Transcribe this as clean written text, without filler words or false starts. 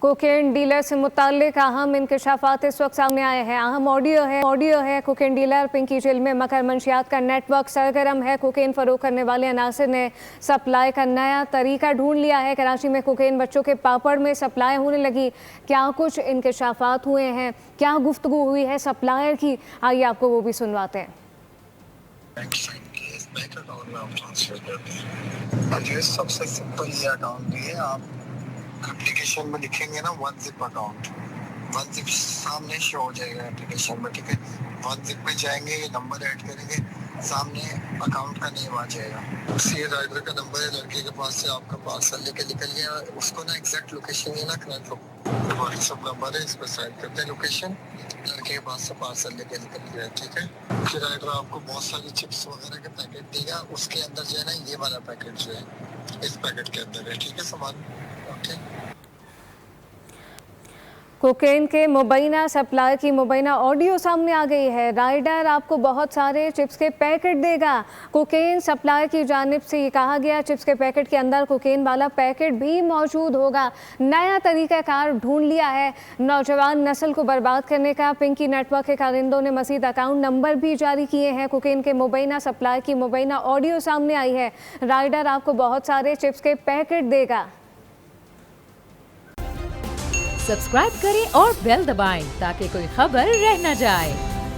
Cocaine dealer से मुताल्लिक अहम इंकशाफात इस वक्त सामने आए हैं। अहम ऑडियो है। कोकेन डीलर पिंकी जेल में मकर मंशियात का नेटवर्क सरगर्म है। कोकेन फरोख करने वाले अनासर ने सप्लाई का नया तरीका ढूंढ लिया है। कराची में कोकेन बच्चों के पापड़ में सप्लाई होने लगी। क्या कुछ इंकशाफात हुए हैं, क्या गुफ्तगू हुई है सप्लायर की, आइए आपको वो भी सुनवाते हैं। सबसे सिंपल ये अकाउंट भी है। आप एप्लीकेशन में लिखेंगे ना one zip account, one zip सामने शो हो जाएगा एप्लीकेशन में, ठीक है। वन जिप पे जाएंगे, ये नंबर ऐड करेंगे, सामने अकाउंट का नेम आ जाएगा। उसी राइडर का नंबर है, लड़के के पास से आपका पार्सल लेके निकल गया। उसको ना एग्जैक्ट लोकेशन है ना करंट व्हाट्सएप नंबर है, इस पर सेंड करते हैं लोकेशन। लड़के के पास से पार्सल लेके निकल गया, ठीक है। फिर राइडर आपको बहुत सारी चिप्स वगैरह के पैकेट देगा, उसके अंदर जो है ना ये वाला पैकेट जो है इस पैकेट के अंदर है, ठीक है सामान। कोकेन के मुबैना सप्लाई की मुबैना ऑडियो सामने आ गई है। राइडर आपको बहुत सारे चिप्स के पैकेट देगा। कोकेन सप्लाई की जानिब से ये कहा गया चिप्स के पैकेट के अंदर कोकेन वाला पैकेट भी मौजूद होगा। नया तरीक़ाकार ढूंढ लिया है नौजवान नस्ल को बर्बाद करने का। पिंकी नेटवर्क के कारिंदों ने मज़ीद अकाउंट नंबर भी जारी किए हैं। कोकेन के मुबैना सप्लाई की मुबैना ऑडियो सामने आई है। राइडर आपको बहुत सारे चिप्स के पैकेट देगा। सब्सक्राइब करें और बेल दबाएं ताकि कोई खबर रह न जाए।